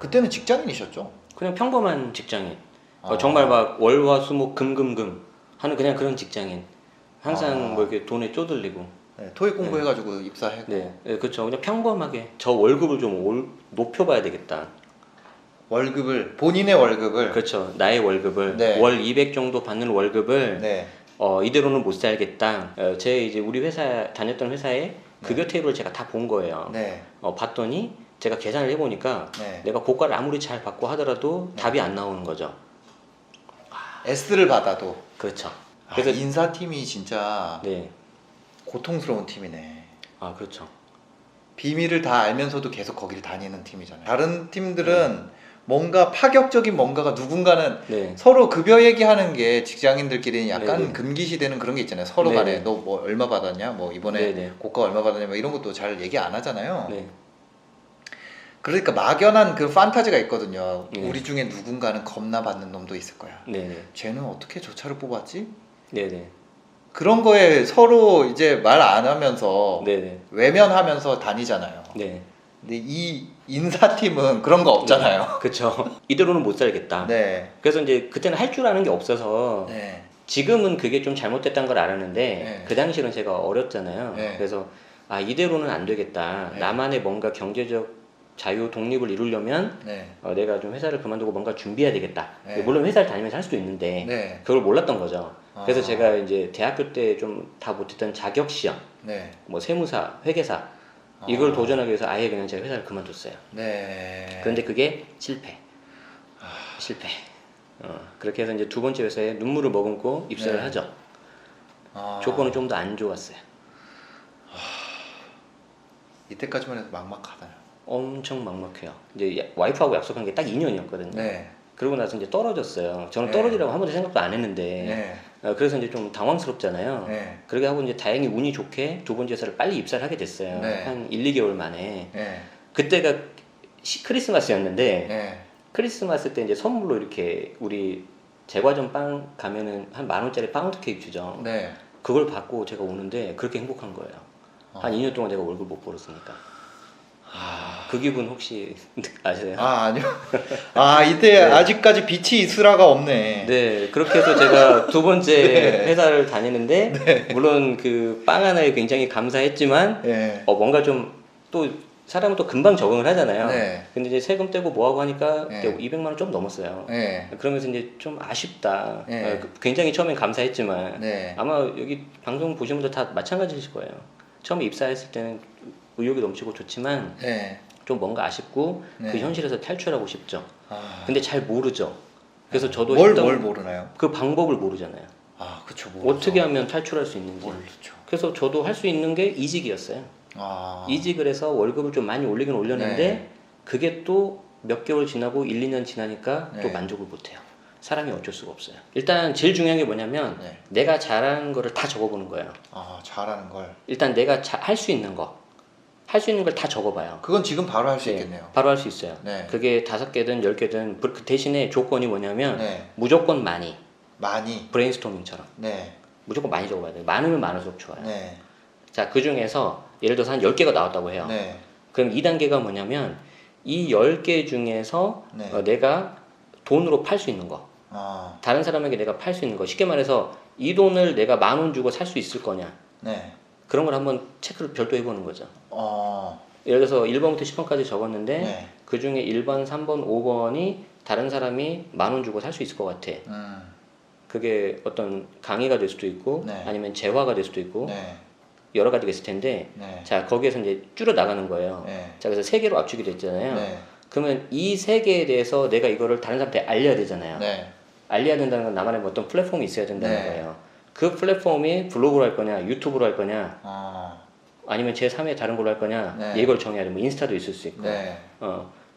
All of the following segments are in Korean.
그때는 직장인이셨죠? 그냥 평범한 직장인. 아. 정말 막 월화수목 금금금 하는 그냥 그런 직장인. 항상 아. 뭐 이렇게 돈에 쪼들리고. 네, 토익 공부해가지고 입사했고. 네, 네, 그렇죠. 그냥 평범하게 저 월급을 좀 높여봐야 되겠다. 월급을 본인의 월급을. 그렇죠. 나의 월급을 네. 월 200 정도 받는 월급을 네. 이대로는 못 살겠다. 제 이제 우리 회사 다녔던 회사에 급여 테이블을 제가 다 본 거예요. 네. 봤더니 제가 계산을 해보니까 네. 내가 고과를 아무리 잘 받고 하더라도 네. 답이 안 나오는 거죠. S를 받아도. 그렇죠. 그래서 인사팀이 진짜 네, 고통스러운 팀이네. 그렇죠. 비밀을 다 알면서도 계속 거기를 다니는 팀이잖아요. 다른 팀들은 뭔가 파격적인 뭔가가 누군가는 네, 서로 급여 얘기하는 게 직장인들끼리 약간 네네. 금기시되는 그런 게 있잖아요. 서로 네네. 간에 너 뭐 얼마 받았냐, 뭐 이번에 네네. 고가 얼마 받았냐, 뭐 이런 것도 잘 얘기 안 하잖아요. 네, 그러니까 막연한 그 판타지가 있거든요. 네. 우리 중에 누군가는 겁나 받는 놈도 있을 거야. 네, 네, 쟤는 어떻게 저 차를 뽑았지? 네, 네, 그런 거에 서로 이제 말 안 하면서 네, 네, 외면하면서 다니잖아요. 네. 근데 이 인사팀은 그런 거 없잖아요. 그렇죠. 이대로는 못 살겠다. 네. 그래서 이제 그때는 할 줄 아는 게 없어서 네. 지금은 그게 좀 잘못됐다는 걸 알았는데 네. 그 당시에는 제가 어렸잖아요. 네. 그래서 이대로는 안 되겠다. 네. 나만의 뭔가 경제적 자유 독립을 이루려면 네. 내가 좀 회사를 그만두고 뭔가 준비해야 되겠다. 네. 물론 회사를 다니면서 할 수도 있는데 네. 그걸 몰랐던 거죠. 그래서 아. 제가 이제 대학교 때 좀 다 못했던 자격 시험, 네. 뭐 세무사, 회계사 이걸 아. 도전하기 위해서 아예 그냥 제가 회사를 그만뒀어요. 네. 그런데 그게 실패. 실패. 그렇게 해서 이제 두 번째 회사에 눈물을 머금고 입사를 네. 하죠. 아. 조건은 좀 더 안 좋았어요. 이때까지만 해도 막막하다요. 엄청 막막해요. 이제 와이프하고 약속한 게 딱 2년이었거든요. 네. 그러고 나서 이제 떨어졌어요. 저는 네. 떨어지라고 한 번도 생각도 안 했는데 네. 그래서 이제 좀 당황스럽잖아요. 네. 그렇게 하고 이제 다행히 운이 좋게 두 번째 회사를 빨리 입사를 하게 됐어요. 네. 한 1, 2개월 만에. 네. 그때가 크리스마스였는데 네. 크리스마스 때 이제 선물로 이렇게 우리 제과점 빵 가면은 한 10,000원짜리 파운드 케이크 주죠. 네. 그걸 받고 제가 오는데 그렇게 행복한 거예요. 한 아. 2년 동안 내가 월급 못 벌었으니까. 그 기분 혹시 아세요? 아니요. 이때 네. 아직까지 빛이 있으라가 없네. 네, 그렇게 해서 제가 두 번째 네. 회사를 다니는데 물론 그 빵 하나에 굉장히 감사했지만 네. 뭔가 좀 또 사람은 또 금방 적응을 하잖아요. 네. 근데 이제 세금 떼고 뭐하고 하니까 네. 그때 200만 원 좀 넘었어요. 네. 그러면서 이제 좀 아쉽다. 네. 굉장히 처음엔 감사했지만 네. 아마 여기 방송 보신 분들 다 마찬가지실 거예요. 처음에 입사했을 때는 의욕이 넘치고 좋지만 네. 좀 뭔가 아쉽고 네. 그 현실에서 탈출하고 싶죠. 아. 근데 잘 모르죠. 그래서 저도 뭘 했던 모르나요? 그 방법을 모르잖아요. 그쵸. 어떻게 하면 탈출할 수 있는지. 모르죠. 그래서 저도 할 수 있는 게 이직이었어요. 이직을 해서 월급을 좀 많이 올리긴 올렸는데 네. 그게 또 몇 개월 지나고 1, 2년 지나니까 또 네. 만족을 못해요. 사람이 어쩔 수가 없어요. 일단 제일 중요한 게 뭐냐면 네. 내가 잘하는 거를 다 적어보는 거예요. 잘하는 걸. 일단 내가 할 수 있는 거, 할 수 있는 걸 다 적어봐요. 그건 지금 바로 할 수 네, 있겠네요. 바로 할 수 있어요. 네. 그게 5개든 10개든 그 대신에 조건이 뭐냐면 네. 무조건 많이, 많이. 브레인스토밍처럼 네. 무조건 많이 적어봐야 돼요. 많으면 많을수록 좋아요. 네. 자, 그 중에서 예를 들어서 한 10개가 나왔다고 해요. 네. 그럼 2단계가 뭐냐면 이 10개 중에서 네. 내가 돈으로 팔 수 있는 거, 다른 사람에게 내가 팔 수 있는 거, 쉽게 말해서 이 돈을 내가 10,000원 주고 살 수 있을 거냐, 네. 그런 걸 한번 체크를 별도 해보는 거죠. 어. 예를 들어서 1번부터 10번까지 적었는데 네. 그 중에 1번, 3번, 5번이 다른 사람이 10,000원 주고 살 수 있을 것 같아. 그게 어떤 강의가 될 수도 있고 네. 아니면 재화가 될 수도 있고 네. 여러 가지가 있을 텐데 네. 자, 거기에서 이제 줄여 나가는 거예요. 네. 자, 그래서 3개로 압축이 됐잖아요. 네. 그러면 이 3개에 대해서 내가 이거를 다른 사람한테 알려야 되잖아요. 네. 알려야 된다는 건 나만의 어떤 플랫폼이 있어야 된다는 네. 거예요. 그 플랫폼이 블로그로 할 거냐, 유튜브로 할 거냐, 아니면 제3의 다른 걸로 할 거냐, 네. 이걸 정해야 돼. 뭐 인스타도 있을 수 있고. 네.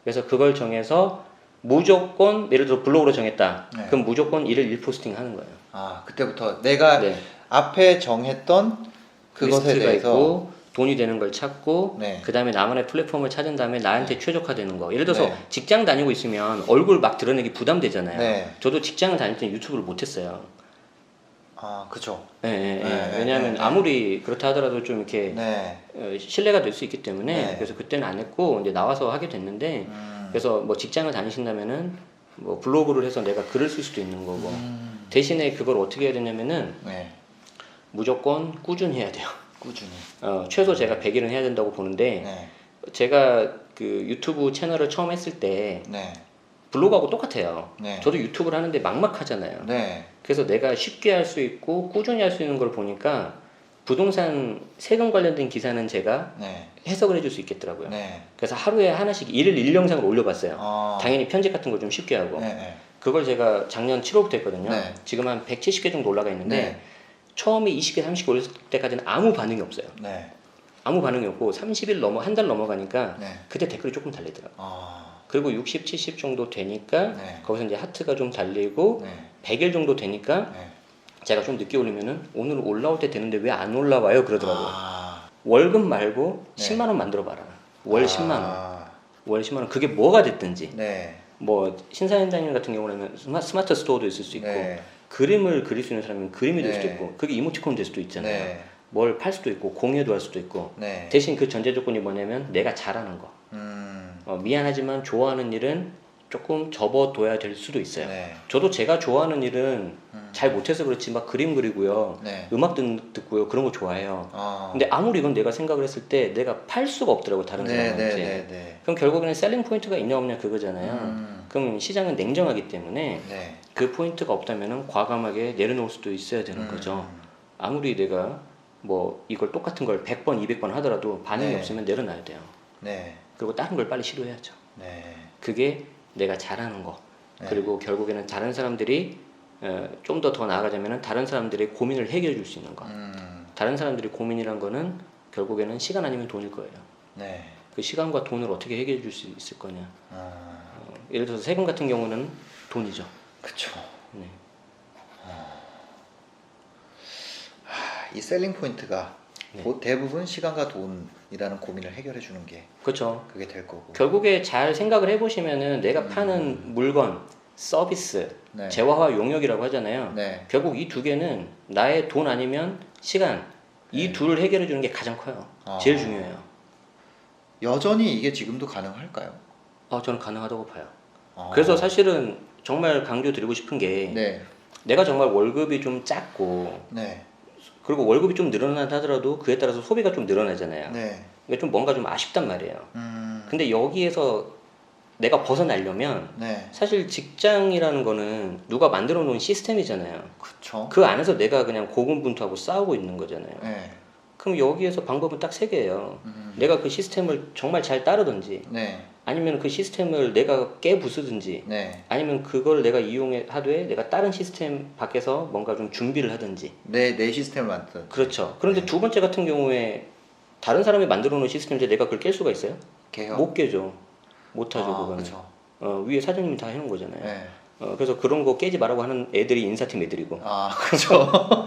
그래서 그걸 정해서 무조건 예를 들어 블로그로 정했다. 네. 그럼 무조건 일일 1포스팅 하는 거예요. 그때부터 내가 네. 앞에 정했던 그것에 리스트가 대해서 있고 돈이 되는 걸 찾고 네. 그 다음에 나만의 플랫폼을 찾은 다음에 나한테 최적화되는 거. 예를 들어서 네. 직장 다니고 있으면 얼굴 막 드러내기 부담되잖아요. 네. 저도 직장을 다닐 때 유튜브를 못했어요. 그쵸. 네, 네, 왜냐하면 네. 아무리 그렇다 하더라도 좀 이렇게 네. 신뢰가 될 수 있기 때문에 네. 그래서 그때는 안 했고 이제 나와서 하게 됐는데 그래서 뭐 직장을 다니신다면은 뭐 블로그를 해서 내가 글을 쓸 수도 있는 거고 대신에 그걸 어떻게 해야 되냐면은 네. 무조건 꾸준히 해야 돼요. 꾸준히. 최소 제가 100일은 해야 된다고 보는데 네. 제가 그 유튜브 채널을 처음 했을 때 네. 블로그하고 똑같아요. 네. 저도 유튜브를 하는데 막막하잖아요. 네. 그래서 내가 쉽게 할 수 있고 꾸준히 할 수 있는 걸 보니까 부동산 세금 관련된 기사는 제가 네. 해석을 해줄 수 있겠더라고요. 네. 그래서 하루에 하나씩 일일 영상을 올려봤어요. 아. 당연히 편집 같은 거 좀 쉽게 하고. 네. 네. 그걸 제가 작년 7월부터 했거든요. 네. 지금 한 170개 정도 올라가 있는데 네. 처음에 20개, 30개 올렸을 때까지는 아무 반응이 없어요. 네. 아무 반응이 없고 30일 한 달 넘어가니까 네. 그때 댓글이 조금 달리더라고요. 아. 그리고 60, 70 정도 되니까 네. 거기서 이제 하트가 좀 달리고 네. 100일 정도 되니까 네. 제가 좀 늦게 올리면은 오늘 올라올 때 되는데 왜 안 올라와요? 그러더라고요. 아. 월급 말고 네. 10만 원 만들어 봐라. 월 10만 원. 아. 월 10만 원. 그게 뭐가 됐든지. 네. 뭐 신사임당님 같은 경우는 스마트 스토어도 있을 수 있고 네. 그림을 그릴 수 있는 사람은 그림이 될 수도 네. 있고 그게 이모티콘 될 수도 있잖아요. 네. 뭘 팔 수도 있고 공유도 할 수도 있고 네. 대신 그 전제 조건이 뭐냐면 내가 잘하는 거. 미안하지만 좋아하는 일은 조금 접어둬야 될 수도 있어요. 네. 저도 제가 좋아하는 일은 잘 못해서 그렇지 막 그림 그리고요, 네. 음악 듣고요 그런 거 좋아해요. 아. 근데 아무리 이건 내가 생각을 했을 때 내가 팔 수가 없더라고 다른 네. 사람한테. 네. 네. 그럼 결국에는 셀링 포인트가 있냐 없냐 그거잖아요. 그럼 시장은 냉정하기 때문에 네. 그 포인트가 없다면은 과감하게 내려놓을 수도 있어야 되는 거죠. 아무리 내가 뭐 이걸 똑같은 걸 100번, 200번 하더라도 반응이 네. 없으면 내려놔야 돼요. 네. 그리고 다른 걸 빨리 시도해야죠. 네. 그게 내가 잘하는 거. 네. 그리고 결국에는 다른 사람들이 좀 더 나아가자면은 다른 사람들의 고민을 해결해 줄 수 있는 거. 다른 사람들이 고민이란 거는 결국에는 시간 아니면 돈일 거예요. 네. 그 시간과 돈을 어떻게 해결해 줄 수 있을 거냐. 아. 예를 들어서 세금 같은 경우는 돈이죠. 그쵸. 네. 이 셀링 포인트가 네. 대부분 시간과 돈이라는 고민을 해결해 주는 게 그렇죠. 그게 될 거고. 결국에 잘 생각을 해보시면은 내가 파는 물건, 서비스, 네. 재화와 용역이라고 하잖아요. 네. 결국 이 두 개는 나의 돈 아니면 시간, 이 네. 둘을 해결해 주는 게 가장 커요. 아. 제일 중요해요. 여전히 이게 지금도 가능할까요? 저는 가능하다고 봐요. 아. 그래서 사실은 정말 강조드리고 싶은 게 네. 내가 정말 월급이 좀 작고 네. 그리고 월급이 좀 늘어난다 하더라도 그에 따라서 소비가 좀 늘어나잖아요. 네. 그러니까 좀 뭔가 좀 아쉽단 말이에요. 근데 여기에서 내가 벗어나려면 네. 사실 직장이라는 거는 누가 만들어 놓은 시스템이잖아요. 그쵸. 그 안에서 내가 그냥 고군분투하고 싸우고 있는 거잖아요. 네. 그럼 여기에서 방법은 딱 세 개예요. 내가 그 시스템을 정말 잘 따르든지 네. 아니면 그 시스템을 내가 깨부수든지 네. 아니면 그걸 내가 이용해 하되 내가 다른 시스템 밖에서 뭔가 좀 준비를 하든지. 내 시스템을 만든. 그렇죠. 그런데 네. 두 번째 같은 경우에 다른 사람이 만들어 놓은 시스템인데 내가 그걸 깰 수가 있어요? 개혁. 못 깨죠. 못 하죠. 그거는. 그쵸. 위에 사장님이 다 해놓은 거잖아요. 네. 그래서 그런 거 깨지 말라고 하는 애들이 인사팀 애들이고. 그쵸.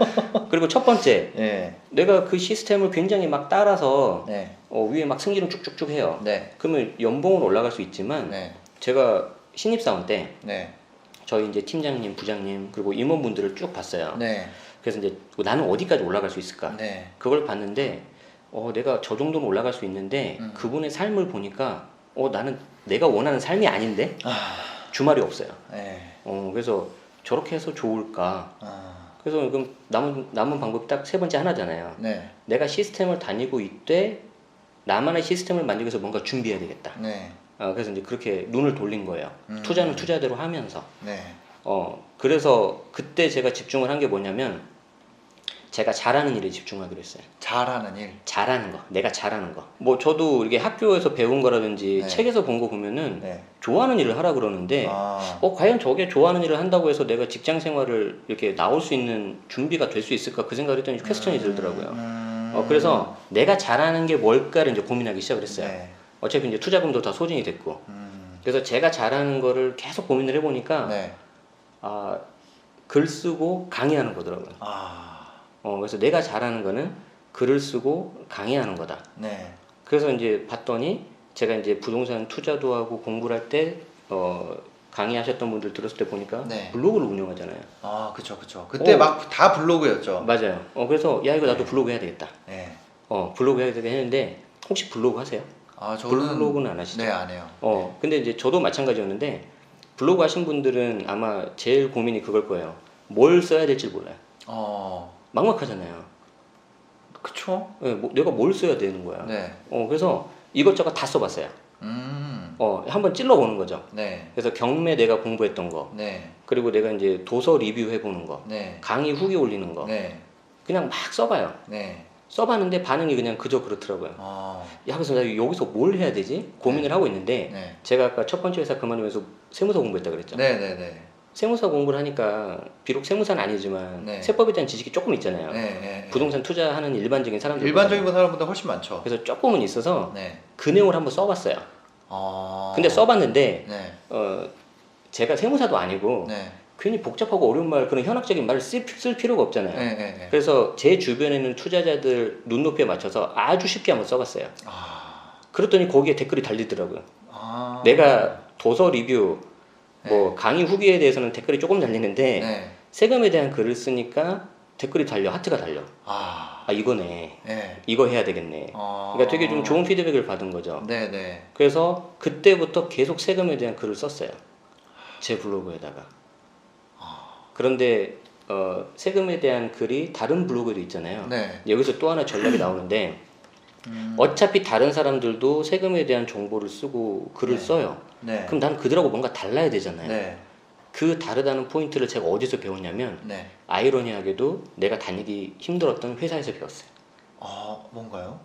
그리고 첫 번째, 네. 내가 그 시스템을 굉장히 막 따라서 네. 위에 막 승진을 쭉쭉쭉 해요. 네. 그러면 연봉은 올라갈 수 있지만 네. 제가 신입사원 때 네. 저희 이제 팀장님, 부장님 그리고 임원분들을 쭉 봤어요. 네. 그래서 이제 나는 어디까지 올라갈 수 있을까? 네. 그걸 봤는데 내가 저 정도는 올라갈 수 있는데 그분의 삶을 보니까 나는 내가 원하는 삶이 아닌데 주말이 없어요. 네. 그래서 저렇게 해서 좋을까? 그래서 그럼 남은 방법이 딱 세 번째 하나잖아요. 네. 내가 시스템을 다니고 있되 나만의 시스템을 만들기 위해서 뭔가 준비해야 되겠다. 네. 그래서 이제 그렇게 눈을 돌린 거예요. 투자는 투자대로 하면서. 네. 그래서 그때 제가 집중을 한 게 뭐냐면 제가 잘하는 일에 집중하기로 했어요. 잘하는 일. 잘하는 거, 내가 잘하는 거. 뭐 저도 이렇게 학교에서 배운 거라든지 네. 책에서 본 거 보면은 네. 좋아하는 일을 하라 그러는데 과연 저게 좋아하는 일을 한다고 해서 내가 직장 생활을 이렇게 나올 수 있는 준비가 될 수 있을까 그 생각을 했더니 퀘스천이 들더라고요. 그래서 내가 잘하는 게 뭘까를 이제 고민하기 시작을 했어요. 네. 어차피 이제 투자금도 다 소진이 됐고. 그래서 제가 잘하는 거를 계속 고민을 해보니까 네. 글 쓰고 강의하는 거더라고요. 그래서 내가 잘하는 거는 글을 쓰고 강의하는 거다. 네. 그래서 이제 봤더니 제가 이제 부동산 투자도 하고 공부를 할 때 강의하셨던 분들 들었을 때 보니까 네. 블로그를 운영하잖아요. 그쵸, 그쵸. 그때 막 다 블로그였죠. 맞아요. 그래서 야 이거 나도 블로그 해야 되겠다. 네. 블로그 해야 되겠다 했는데 혹시 블로그 하세요? 아, 저는 블로그는 안 하시죠? 네, 안 해요. 근데 이제 저도 마찬가지였는데 블로그 하신 분들은 아마 제일 고민이 그걸 거예요. 뭘 써야 될지 몰라요. 막막하잖아요. 그쵸? 네, 내가 뭘 써야 되는 거야. 네. 그래서 이것저것 다 써봤어요. 한번 찔러보는 거죠. 네. 그래서 경매 내가 공부했던 거, 네. 그리고 내가 이제 도서 리뷰해보는 거, 네. 강의 후기 올리는 거, 네. 그냥 막 써봐요. 네. 써봤는데 반응이 그냥 그저 그렇더라고요. 야, 그래서 나 여기서 뭘 해야 되지? 고민을 하고 있는데 네. 제가 아까 첫 번째 회사 그만두면서 세무사 공부했다 그랬죠. 네네네. 세무사 공부를 하니까 비록 세무사는 아니지만 네. 세법에 대한 지식이 조금 있잖아요. 네. 부동산 투자하는 일반적인 사람들 일반적인 사람보다 훨씬 많죠. 그래서 조금은 있어서 네. 그 내용을 한번 써봤어요. 근데 써봤는데 네. 제가 세무사도 아니고 네. 괜히 복잡하고 어려운 말, 그런 현학적인 말을 쓸 필요가 없잖아요. 네. 그래서 제 주변에 있는 투자자들 눈높이에 맞춰서 아주 쉽게 한번 써봤어요. 그랬더니 거기에 댓글이 달리더라고요. 내가 도서 리뷰, 뭐 강의 후기에 대해서는 댓글이 조금 달리는데 네. 세금에 대한 글을 쓰니까 댓글이 달려, 하트가 달려. 이거네. 네. 이거 해야 되겠네. 그러니까 되게 좀 좋은 피드백을 받은 거죠. 네네. 그래서 그때부터 계속 세금에 대한 글을 썼어요. 제 블로그에다가. 그런데 세금에 대한 글이 다른 블로그에도 있잖아요. 네. 여기서 또 하나 전략이 나오는데 어차피 다른 사람들도 세금에 대한 정보를 쓰고 글을 네. 써요. 네. 그럼 난 그들하고 뭔가 달라야 되잖아요. 네. 그 다르다는 포인트를 제가 어디서 배웠냐면 네. 아이러니하게도 내가 다니기 힘들었던 회사에서 배웠어요. 뭔가요?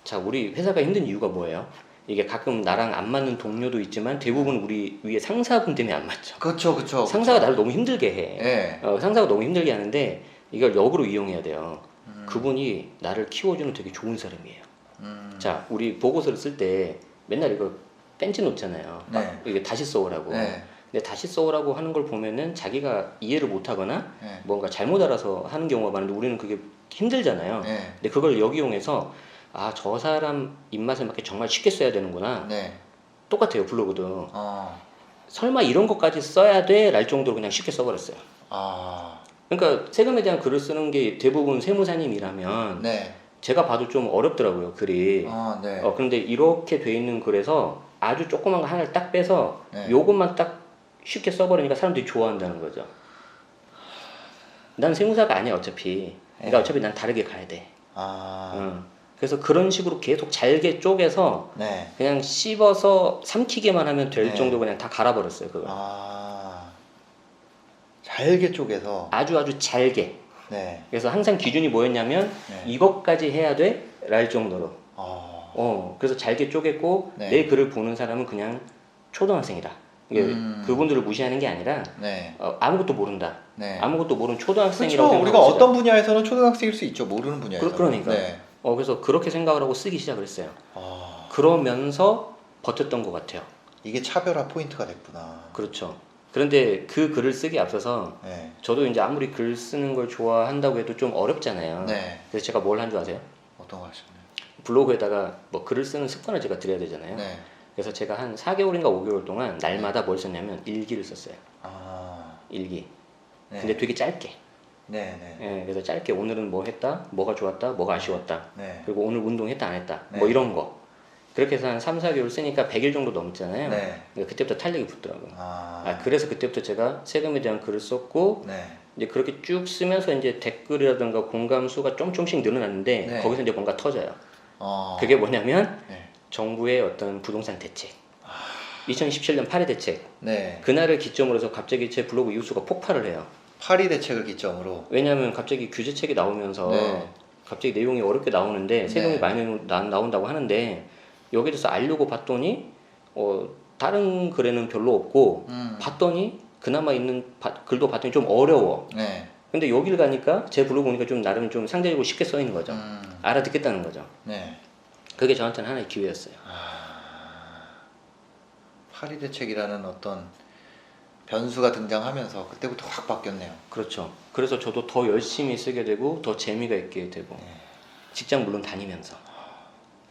자, 우리 회사가 힘든 이유가 뭐예요? 이게 가끔 나랑 안 맞는 동료도 있지만 대부분 우리 위에 상사분 때문에 안 맞죠. 그쵸. 상사가 나를 너무 힘들게 해. 네. 상사가 너무 힘들게 하는데 이걸 역으로 이용해야 돼요. 그분이 나를 키워주는 되게 좋은 사람이에요. 자, 우리 보고서를 쓸 때 맨날 이거 뺀지 놓잖아요. 네. 이게 다시 써오라고. 네. 근데 다시 써오라고 하는 걸 보면은 자기가 이해를 못하거나 네. 뭔가 잘못 알아서 하는 경우가 많은데 우리는 그게 힘들잖아요. 네. 근데 그걸 역이용해서 저 사람 입맛에 맞게 정말 쉽게 써야 되는구나. 네. 똑같아요, 블로그도. 설마 이런 것까지 써야 돼? 랄 정도로 그냥 쉽게 써버렸어요. 그러니까 세금에 대한 글을 쓰는 게 대부분 세무사님이라면 네. 제가 봐도 좀 어렵더라고요, 글이. 네. 그런데 이렇게 돼 있는 글에서 아주 조그만 거 하나를 딱 빼서 네. 요것만 딱 쉽게 써버리니까 사람들이 좋아한다는 거죠. 난 세무사가 아니야, 어차피. 그러니까 네. 어차피 난 다르게 가야 돼. 그래서 그런 식으로 계속 잘게 쪼개서 네. 그냥 씹어서 삼키게만 하면 될 네. 정도 그냥 다 갈아버렸어요, 그걸. 잘게 쪼개서. 아주 잘게. 네. 그래서 항상 기준이 뭐였냐면 네. 이것까지 해야 돼? 랄 정도로. 그래서 잘게 쪼갰고 네. 내 글을 보는 사람은 그냥 초등학생이다. 이게 그분들을 무시하는 게 아니라 네. 아무것도 모른다. 네. 아무것도 모르는 초등학생이라고 그렇죠. 우리가 생각하고 어떤 분야에서는 초등학생일 수 있죠. 모르는 분야에서. 그러니까. 네. 그래서 그렇게 생각을 하고 쓰기 시작을 했어요. 그러면서 버텼던 것 같아요. 이게 차별화 포인트가 됐구나. 그렇죠. 그런데 그 글을 쓰기 앞서서 네. 저도 이제 아무리 글 쓰는 걸 좋아한다고 해도 좀 어렵잖아요. 네. 그래서 제가 뭘 한 줄 아세요? 어떤 거 하셨나요? 블로그에다가 뭐 글을 쓰는 습관을 제가 들여야 되잖아요. 네. 그래서 제가 한 4개월인가 5개월 동안 날마다 뭘 썼냐면 일기를 썼어요. 일기. 네. 근데 되게 짧게. 네. 예, 그래서 짧게 오늘은 뭐 했다, 뭐가 좋았다, 뭐가 아쉬웠다, 네. 그리고 오늘 운동했다 안 했다, 네. 뭐 이런 거. 그렇게 해서 한 3, 4개월 쓰니까 100일 정도 넘잖아요. 네. 그러니까 그때부터 탄력이 붙더라고요. 그래서 그때부터 제가 세금에 대한 글을 썼고 네. 이제 그렇게 쭉 쓰면서 이제 댓글이라든가 공감 수가 조금씩 늘어났는데 네. 거기서 이제 뭔가 터져요. 어. 그게 뭐냐면 네. 정부의 어떤 부동산 대책, 2017년 파리 대책, 네. 그날을 기점으로 해서 갑자기 제 블로그 이웃수가 폭발을 해요. 파리 대책을 기점으로. 왜냐하면 갑자기 규제책이 나오면서 네. 갑자기 내용이 어렵게 나오는데 세금이 네. 많이 나온다고 하는데 여기에 대해서 알려고 봤더니 다른 글에는 별로 없고 봤더니 그나마 있는 글도 봤더니 좀 어려워. 네. 근데 여기를 가니까 제 블로그 보니까 좀 나름 좀 상대적으로 쉽게 써 있는 거죠. 알아듣겠다는 거죠. 네. 그게 저한테는 하나의 기회였어요. 파리 대책이라는 어떤 변수가 등장하면서 그때부터 확 바뀌었네요. 그렇죠. 그래서 저도 더 열심히 쓰게 되고 더 재미가 있게 되고 직장 물론 다니면서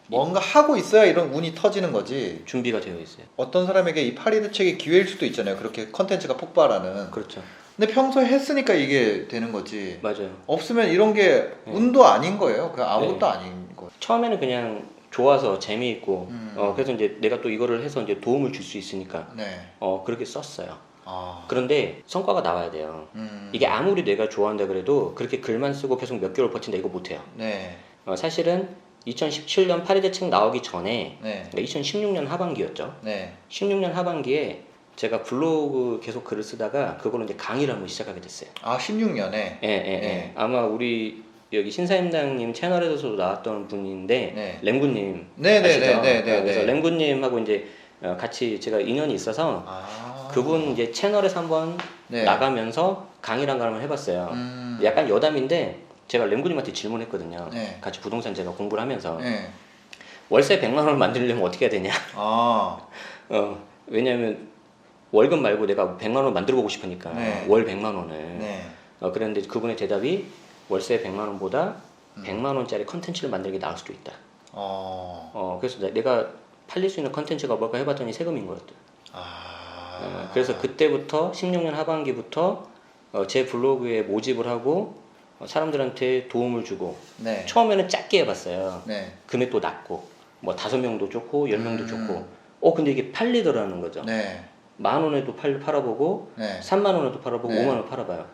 뭔가 하고 있어야 이런 운이 터지는 거지. 준비가 되어 있어요. 어떤 사람에게 이 파리 대책이 기회일 수도 있잖아요. 그렇게 컨텐츠가 폭발하는. 그렇죠. 근데 평소에 했으니까 이게 되는 거지. 맞아요. 없으면 이런 게 운도 아닌 거예요. 그냥 아무것도 네. 아닌 거예요. 처음에는 그냥 좋아서 재미있고 그래서 이제 내가 또 이거를 해서 이제 도움을 줄 수 있으니까 네. 그렇게 썼어요. 아. 그런데 성과가 나와야 돼요. 이게 아무리 내가 좋아한다 그래도 그렇게 글만 쓰고 계속 몇 개월 버틴다 이거 못해요. 네. 사실은 2017년 파리 대책 나오기 전에 네. 그러니까 2016년 하반기였죠. 네. 16년 하반기에 제가 블로그 계속 글을 쓰다가 그걸로 이제 강의를 한번 시작하게 됐어요. 아, 16년에. 예. 아마 우리 여기 신사임당님 채널에서도 나왔던 분인데 네. 램구님 네, 네, 아시죠? 네, 네, 네, 그래서 네. 램구님하고 이제 같이 제가 인연이 있어서 그분 이제 채널에서 한번 네. 나가면서 강의를 한번 해봤어요. 약간 여담인데 제가 램구님한테 질문했거든요. 네. 같이 부동산 제가 공부를 하면서 네. 월세 100만 원을 만들려면 어떻게 해야 되냐? 아. 왜냐하면 월급 말고 내가 100만 원 만들어 보고 싶으니까 네. 월 100만 원을. 네. 그랬는데 그분의 대답이 월세 100만 원보다 100만 원짜리 컨텐츠를 만들는 게 나을 수도 있다. 그래서 내가 팔릴 수 있는 컨텐츠가 뭘까 해봤더니 세금인 거였다. 그래서 그때부터 16년 하반기부터 제 블로그에 모집을 하고 사람들한테 도움을 주고 네. 처음에는 작게 해봤어요. 네. 금액도 낮고 뭐 5명도 좋고 10명도 좋고 근데 이게 팔리더라는 거죠. 네. 10,000원에도 팔아보고 네. 30,000원에도 팔아보고 네. 50,000원 팔아봐요.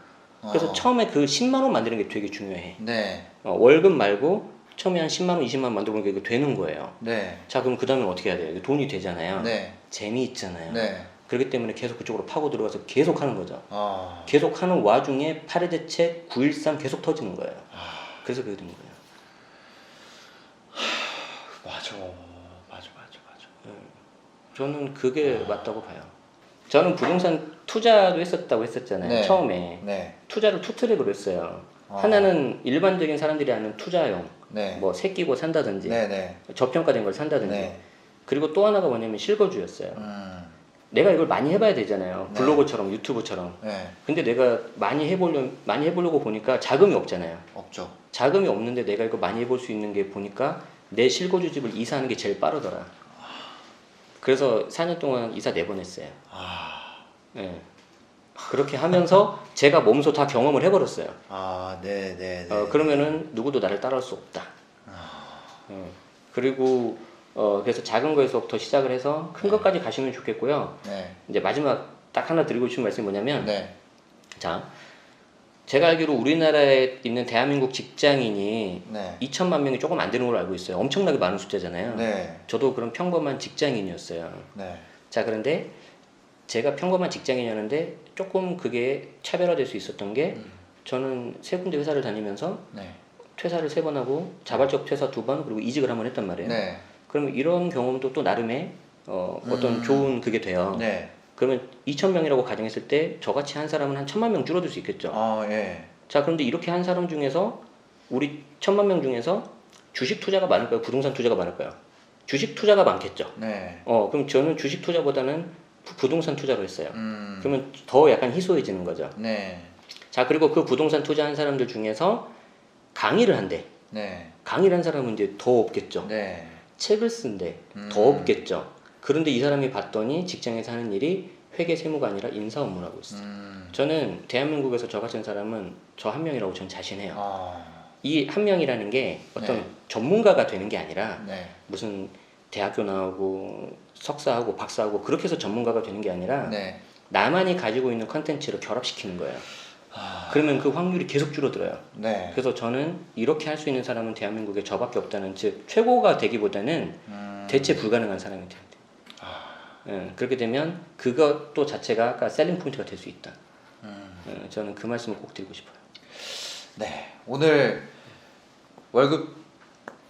그래서 처음에 그 10만 원 만드는 게 되게 중요해. 네. 월급 말고 처음에 한 10만 원, 20만 원 만들어보니까 이게 되는 거예요. 네. 자, 그럼 그 다음에 어떻게 해야 돼요? 이게 돈이 되잖아요. 네. 재미있잖아요. 네. 그렇기 때문에 계속 그쪽으로 파고 들어가서 계속 하는 거죠. 아. 계속 하는 와중에 파리 대책 9.13 계속 터지는 거예요. 그래서 그게 된 거예요. 맞아. 저는 그게 맞다고 봐요. 저는 부동산 투자도 했었다고 했었잖아요. 네. 처음에 네. 투자를 투 트랙으로 했어요. 하나는 일반적인 사람들이 아는 투자용, 네. 뭐 새끼고 산다든지, 네, 네. 저평가된 걸 산다든지. 네. 그리고 또 하나가 뭐냐면 실거주였어요. 내가 이걸 많이 해봐야 되잖아요. 네. 블로그처럼 유튜브처럼. 네. 근데 내가 많이 해보려고 보니까 자금이 없잖아요. 없죠. 자금이 없는데 내가 이거 많이 해볼 수 있는 게 보니까 내 실거주 집을 이사하는 게 제일 빠르더라. 그래서 4년 동안 이사 4번 했어요. 네. 그렇게 하면서 제가 몸소 다 경험을 해버렸어요. 네, 네, 네. 그러면은 누구도 나를 따라올 수 없다. 그리고 그래서 작은 거에서부터 시작을 해서 큰 것까지 가시면 좋겠고요. 네. 이제 마지막 딱 하나 드리고 싶은 말씀이 뭐냐면, 네. 자, 제가 알기로 우리나라에 있는 대한민국 직장인이 네. 2천만 명이 조금 안 되는 걸로 알고 있어요. 엄청나게 많은 숫자잖아요. 네. 저도 그런 평범한 직장인이었어요. 네. 자, 그런데 제가 평범한 직장인이었는데 조금 그게 차별화될 수 있었던 게 저는 3군데 회사를 다니면서 네. 퇴사를 3번 하고 자발적 퇴사 2번 그리고 이직을 한번 했단 말이에요. 네. 그러면 이런 경험도 또 나름의 어떤 좋은 그게 돼요. 네. 그러면 2,000명이라고 가정했을 때 저같이 한 사람은 한 1,000만 명 줄어들 수 있겠죠. 예. 자, 그런데 이렇게 한 사람 중에서 우리 1,000만 명 중에서 주식 투자가 많을까요? 부동산 투자가 많을까요? 주식 투자가 많겠죠. 네. 그럼 저는 주식 투자보다는 부동산 투자로 했어요. 음. 그러면 더 약간 희소해지는 거죠. 네. 자, 그리고 그 부동산 투자한 사람들 중에서 강의를 한대. 네. 강의를 한 사람은 이제 더 없겠죠. 네. 책을 쓴대. 더 없겠죠. 그런데 이 사람이 봤더니 직장에서 하는 일이 회계 세무가 아니라 인사 업무를 하고 있어요. 저는 대한민국에서 저 같은 사람은 저 한 명이라고 저는 자신해요. 이 한 명이라는 게 어떤 네. 전문가가 되는 게 아니라 네. 무슨 대학교 나오고 석사하고 박사하고 그렇게 해서 전문가가 되는 게 아니라 네. 나만이 가지고 있는 컨텐츠를 결합시키는 거예요. 그러면 그 확률이 계속 줄어들어요. 네. 그래서 저는 이렇게 할 수 있는 사람은 대한민국에 저밖에 없다는, 즉 최고가 되기보다는 대체 불가능한 사람이 돼야 돼요. 그렇게 되면 그것도 자체가 아까 셀링 포인트가 될 수 있다. 저는 그 말씀을 꼭 드리고 싶어요. 네. 오늘 월급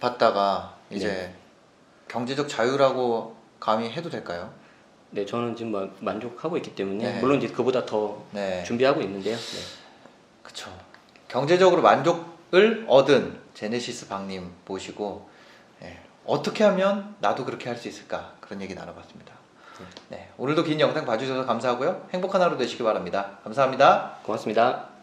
받다가 이제 네. 경제적 자유라고 감히 해도 될까요? 네, 저는 지금 만족하고 있기 때문에 네. 물론 이제 그보다 더 네. 준비하고 있는데요. 네. 그쵸. 경제적으로 만족을 얻은 제네시스 박님 모시고 어떻게 하면 나도 그렇게 할 수 있을까 그런 얘기 나눠봤습니다. 네, 오늘도 긴 영상 봐주셔서 감사하고요. 행복한 하루 되시기 바랍니다. 감사합니다. 고맙습니다.